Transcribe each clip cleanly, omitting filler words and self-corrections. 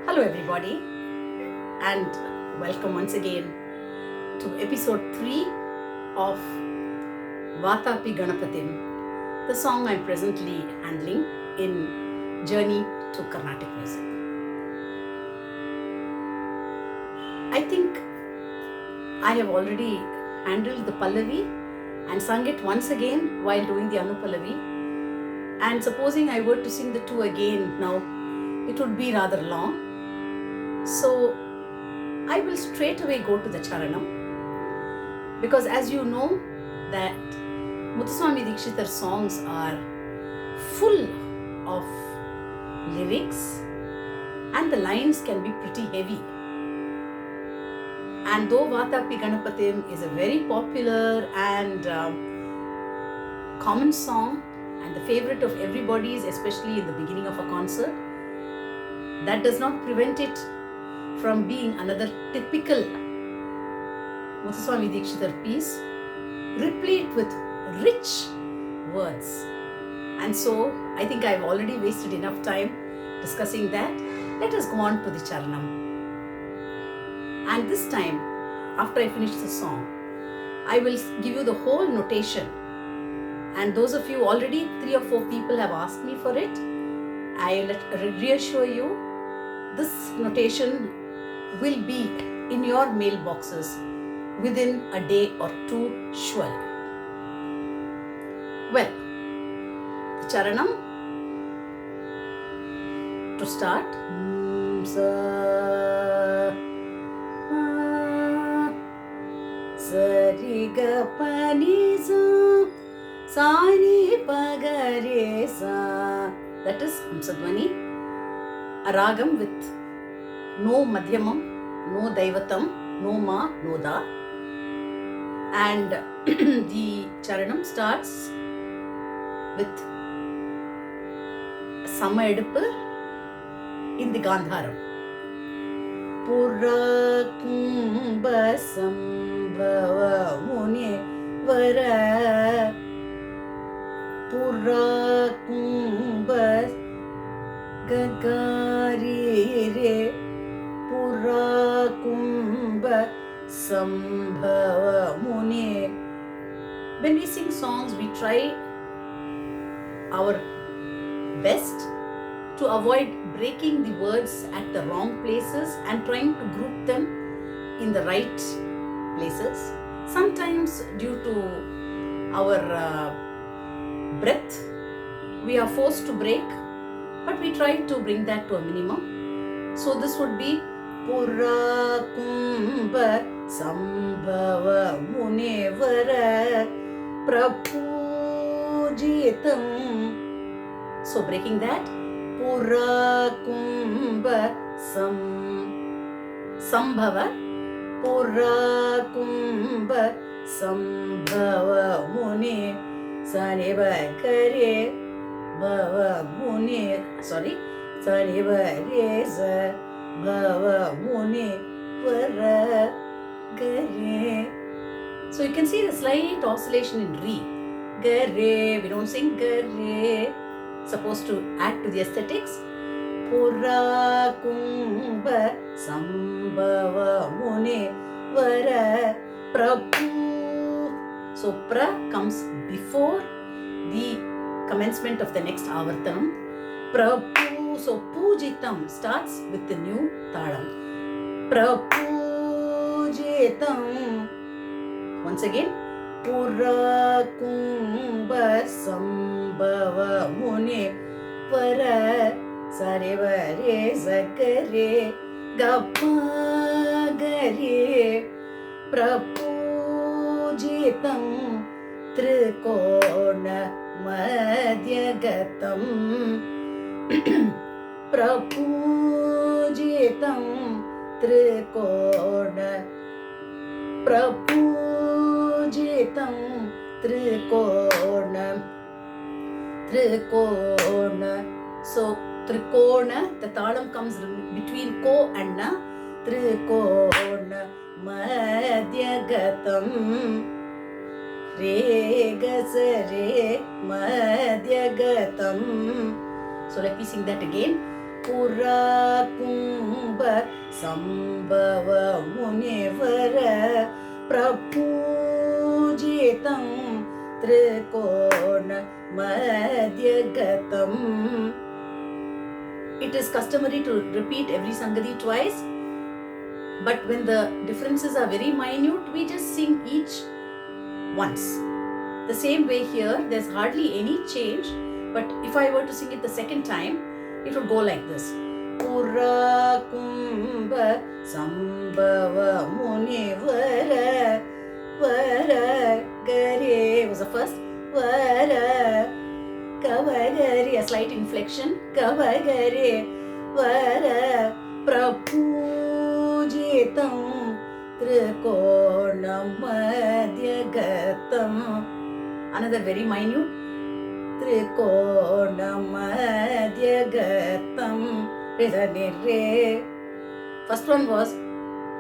Hello, everybody, and welcome once again to episode 3 of Vatapi Ganapatim, the song I'm presently handling in Journey to Carnatic Music. I think I have already handled the Pallavi and sung it once again while doing the Anupallavi. And supposing I were to sing the two again now, it would be rather long. So I will straight away go to the Charanam, because as you know that Muthuswami Dikshitar's songs are full of lyrics and the lines can be pretty heavy. And though Vatapi Ganapatim is a very popular and common song and the favorite of everybody's, especially in the beginning of a concert, that does not prevent it from being another typical Muthuswami Dikshitar piece, replete with rich words. And so I think I've already wasted enough time discussing that. Let us go on to the Charanam. And this time, after I finish the song, I will give you the whole notation. And those of you, already 3 or 4 people have asked me for it. I'll reassure you, this notation will be in your mailboxes within a day or 2 surely. Well, the Charanam, to start, Sari ga pani sa, sani pa ga re sa. That is Hamsadvani, a ragam with no madhyamam, no daivatam, no ma, no da. And the Charanam starts with Sama Eduppu in the Gandharam. Pura kumbha sambhava muni vara, Pura kumbha gagari re, Pura kumbha sambhava muni. When we sing songs, we try our best to avoid breaking the words at the wrong places and trying to group them in the right places. Sometimes due to our breath, we are forced to break, but we try to bring that to a minimum. So this would be Pura kumbha sambhava munevara prapujitam. So breaking that, Pura kumbha sambhava, Pura kumbha sambhava muni, Saniva kare bhava muni, Saniva reza bhava muni vara gare. So you can see the slight oscillation in re. Gare, we don't sing gare. Supposed to add to the aesthetics. Pura kumbha sambhava muni vara prabhu. So pra comes before the commencement of the next avartanam. Prabhu. So pujitam starts with the new talam. Prapujitam. Once again, Pura kumbha sambhava muni vara, Sariva re zakare gappa gare, prapujitam trikona madhyagatam, prapujitam trikona, prapujitam trikona. So trikona, the talam comes between ko and na. Trikona madhyagatam, re gasare madhyagatam. So let me sing that again. Pura संभव मुनिवर प्रपूजितं त्रिकोण मध्यगतम्. It is customary to repeat every Sangati twice, but when the differences are very minute, we just sing each once. The same way here, there's hardly any change, but if I were to sing it the second time, it would go like this. Pura Kumbha Sambhava Munivara Vara Gare was the first. Vara Kavagare, a slight inflection. Kavagare Vara Prapujitam Trikonam Madhyagatam. Another very minute. Trikonam Madhyagatam. Re. First one was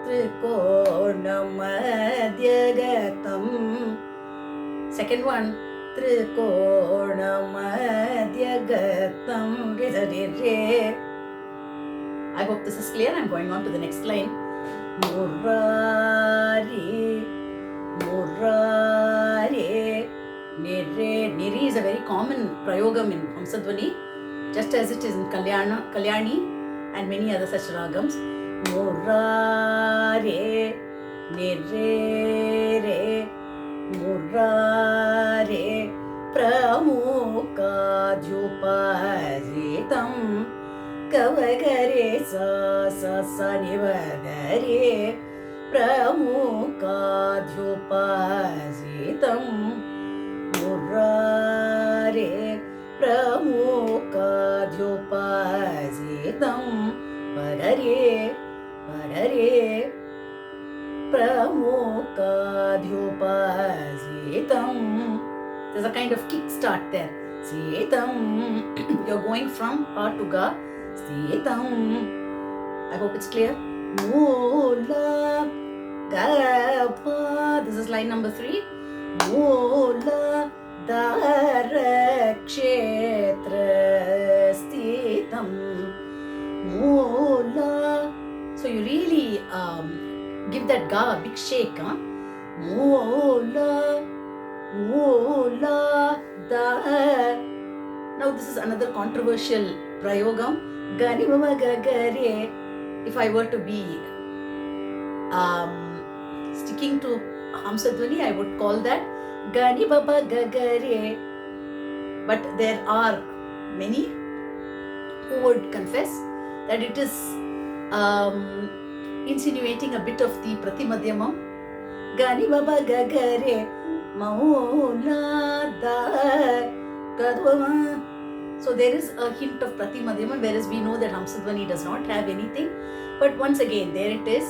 Trikonam Madhyagatam. Second one, Trikonam Madhyagatam. Re. I hope this is clear. I'm going on to the next line. Murari, Murari. Niri is a very common prayogam in Hamsadvani, just as it is in Kalyani and many other such ragams. Murari, Nire, Murari, Pramukha Dhyupazitam, Kavagare Sa Nivagare, Pramukha Dhyupazitam, Murari, Pramukha Dhyupazitam, Parare, Parare, Pramukha Dhyupazitam. There's a kind of kick start there. Sitam. You're going from A to Ga. Sitam. I hope it's clear. Mula Gapa. This is line number 3. Mula Dara Kshetra Stitam. Mula. So you really give that Ga a big shake. Huh? Mula, Mula, Da. Now this is another controversial prayogam. Gani Baba Gagare. If I were to be sticking to Hamsadvani, I would call that Gani Baba Gagare. But there are many who would confess that it is insinuating a bit of the Pratimadhyamam. Gani Baba Gagare Maula Da Kadvama. So there is a hint of Pratimadhyamam, whereas we know that Hamsadvani does not have anything. But once again, there it is.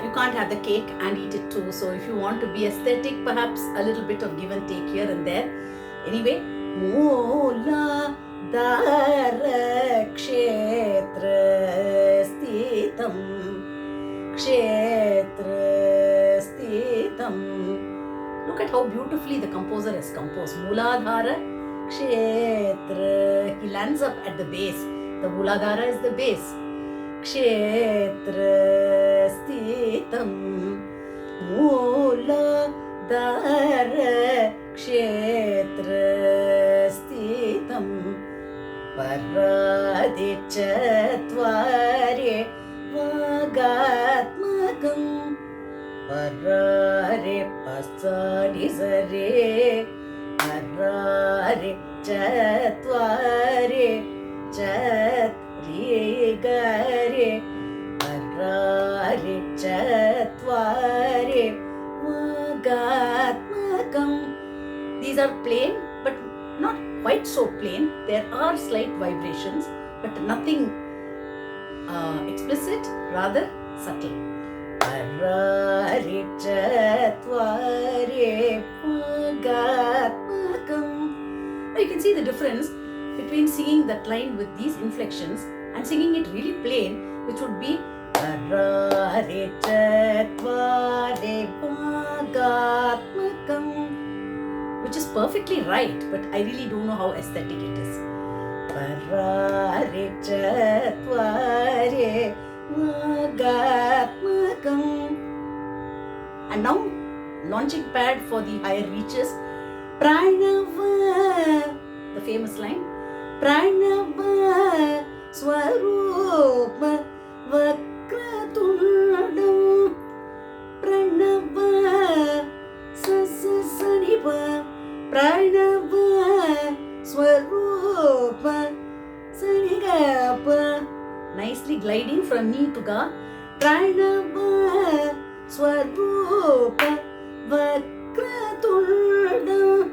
You can't have the cake and eat it too. So if you want to be aesthetic, perhaps a little bit of give and take here and there. Anyway, Mula Dara Kshetra Stitam, Kshetra Stitam. Look at how beautifully the composer has composed. Mooladhara Kshetra. He lands up at the base. The Mooladhara is the base. Kshetra Stitam. Mooladhara Kshetra Stitam. Paradichatvari Vagatmakam. Parare Pasani Sare. Parare Chatvari Chatri Gare. Parare Chatvari Vagatmakam. These are plain, but not quite so plain. There are slight vibrations, but nothing explicit, rather subtle. Parari Chatvari Vagatmakam. Now you can see the difference between singing that line with these inflections and singing it really plain, which would be Parari Chatvari Vagatmakam, which is perfectly right, but I really don't know how aesthetic it is. Parare रे चत्वारे Vagatmakam. And now, launching pad for the higher reaches. Pranava, the famous line. Pranava Swarupa Vakratundam. Pranava Sasasanipa. Pranava Swarupa Sanigapa. Nicely gliding from knee to ga. Pranava Swarupa Vakratundam.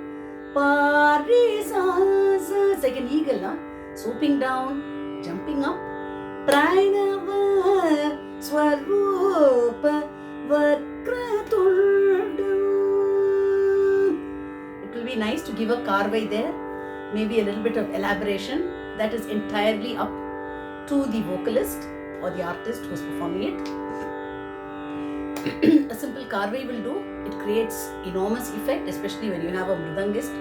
Parisasa. It's like an eagle, huh? Swooping down, jumping up. Pranava Swarupa Vakratundam. It will be nice to give a carvai there, maybe a little bit of elaboration. That is entirely up to the vocalist or the artist who is performing it. A simple carvai will do. It creates enormous effect, especially when you have a mridangist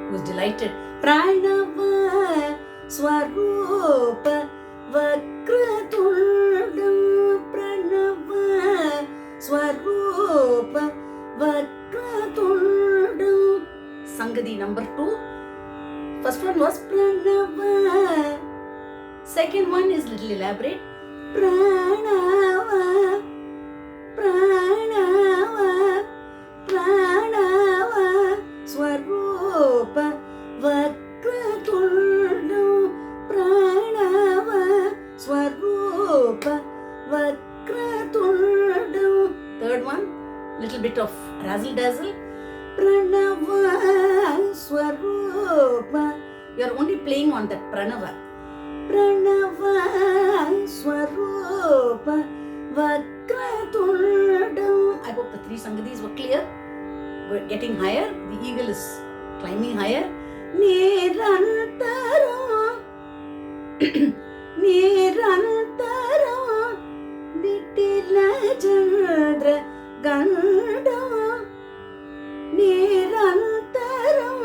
who is delighted. Pranava Swarupa Vakratundam. Pranava Swarupa Vakratundam. Sangadi number 2. First one was Pranava. Second one is little elaborate. Pranava, Pranava, Pranava, Swarupa Vakratundam. Pranava Swarupa Vakratundam. Third one, little bit of razzle dazzle. Pranava Swarupa. You are only playing on that Pranava. Pranava Swarupa Vakratundam. I hope the 3 sangadis were clear. We're getting higher. The eagle is climbing higher. Nirantaram Nirantaram Nitila Chandra Gandam. Nirantaram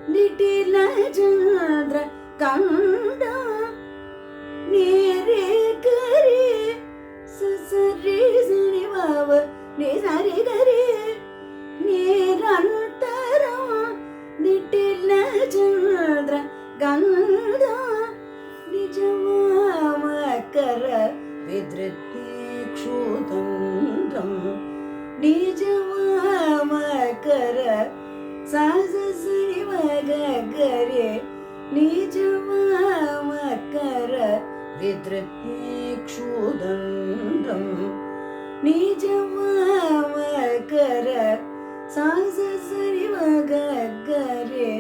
Nitila Chandra Gandam. Nere Kari Sasari Sani Baba Nisari Kari. Nirantaram Nitila Chandra Gandam. Nijamamakara Vidritikshudandam. Nijamamakara Sasasani Magagare. Nijamamakara Vidritikshudandam. Nijamamakara Sasasani Magagare.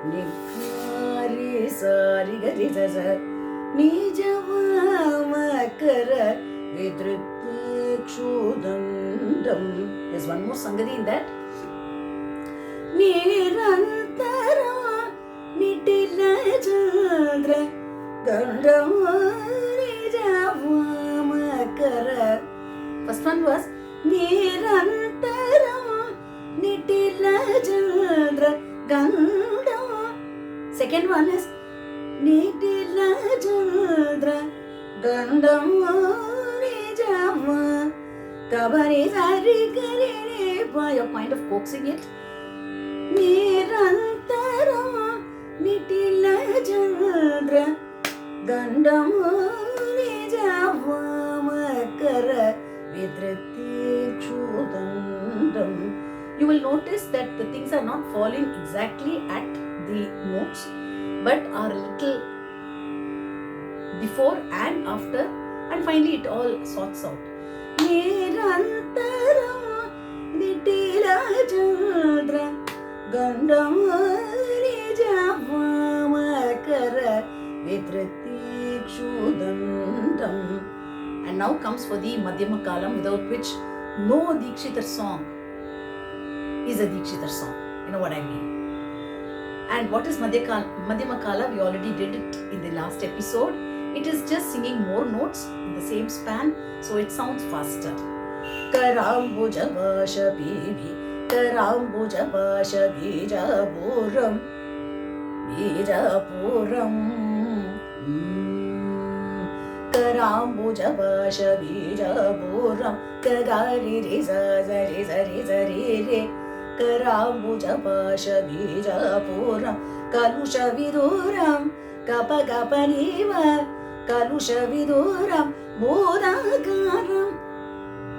Nikari Sari Gari Sasa. Nijamamakara Vidritikshudandam. There's one more sangadi in that. Nirantaram Nitila Chandra Gandam. Nijamamakara. First one was Nirantaram Nitila Chandra Gandam. Second one is Nitila Chandra Gandam. Nijama Kabari Sari Kari. You're kind of coaxing it. Nirantaram Nitila Chandra Gandam. Nijamamakara Vidritikshudandam. You will notice that the things are not falling exactly at the notes, but are a little before and after, and finally it all sorts out. Nirantaram Nitila Chandra Gandam. Nijamamakara Vidritikshudandam. And now comes for the Madhyama Kalam, without which no Dikshitar song is a Dikshitar song. You know what I mean. And what is Madhyama Kala? We already did it in the last episode. It is just singing more notes in the same span, so it sounds faster. Karambuja Vasha Bibi, Karambuja Vasha Bijapuram, Bijapuram. कराम्बुजपाशबीजपूरं गगारि सरि सरि सरि रे कराम्बुजपाशबीजपूरं कलुषविदूरं कपकपनीव कलुषविदूरं मोदाकारं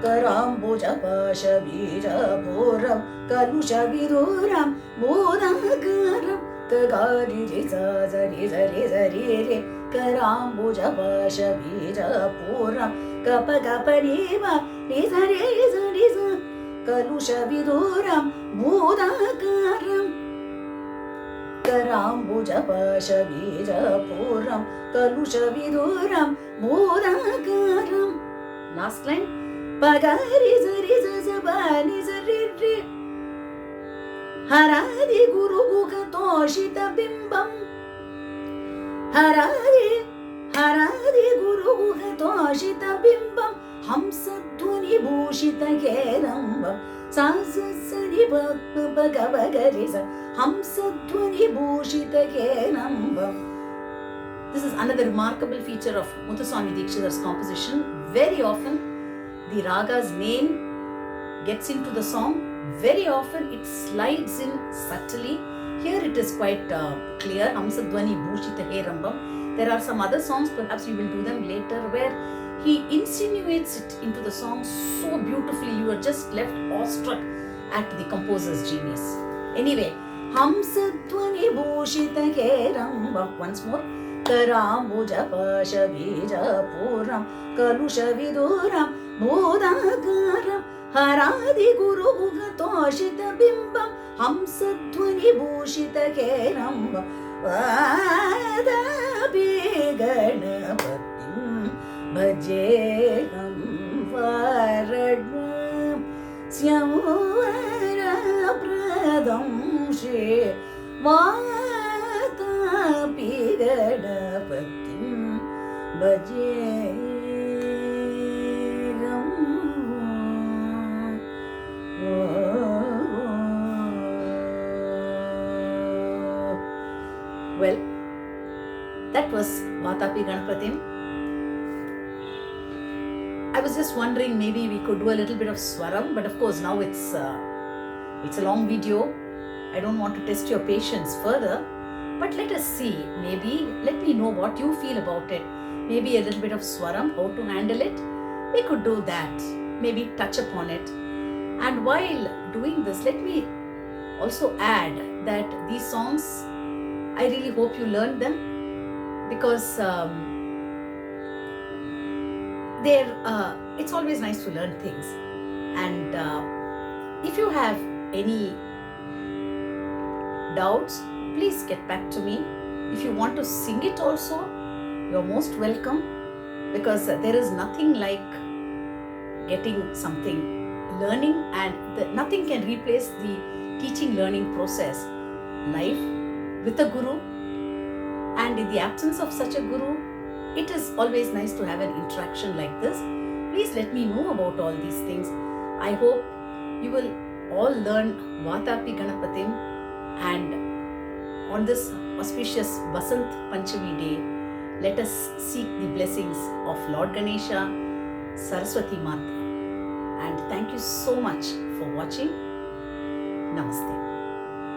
कराम्बुजपाशबीजपूरं कलुषविदूरं मोदाकारं गगारि सरि सरि सरि रे कराम्बुजपाशबीजपूरं कपकपनीव निज निज निज कलुषविदूरं मोदाकारं कराम्बुजपाशबीजपूरं कलुषविदूरं मोदाकारं. Last line. पगारि सरि सनि सरि रे हरादि गुरुगुहतोषितबिम्बम् हरादि गुरुगुहतोषितबिम्बं हंसध्वनिभूषितकेरम्बं सासनि भगवगरि हंसध्वनिभूषितकेरम्बं. This is another remarkable feature of Muthuswami Dikshitar's composition. Very often the raga's name gets into the song. Very often it slides in subtly. Here it is quite clear. Hamsadhvani Bhushita Herambam. There are some other songs, perhaps we will do them later, where he insinuates it into the song so beautifully. You are just left awestruck at the composer's genius. Anyway, Hamsadhvani Bhushita Herambam. Once more. कराम्बुजपाशबीजपूरं कलुषविदूरं मोदाकारं हरादि गुरुगुहतोषितबिम्बं हंसध्वनिभूषितकेरम्बं वादापि गणपतिं भजेऽहं वरदं स्यंवरप्रदं Shri Vatapi गणपतिं भजेऽहं. Well, that was Vatapi Ganapatim. I was just wondering, maybe we could do a little bit of swaram, but of course now it's a long video. I don't want to test your patience further, but let us see. Maybe let me know what you feel about it. Maybe a little bit of swaram, how to handle it. We could do that. Maybe touch upon it. And while doing this, let me also add that these songs, I really hope you learn them, because it's always nice to learn things. And if you have any doubts, please get back to me. If you want to sing it also, you're most welcome, because there is nothing like getting something, learning, and nothing can replace the teaching learning process live with a guru. And in the absence of such a guru, it is always nice to have an interaction like this. Please let me know about all these things. I hope you will all learn Vatapi Ganapatim, and on this auspicious Basant Panchami day, let us seek the blessings of Lord Ganesha, Saraswati Mata. And thank you so much for watching. Namaste.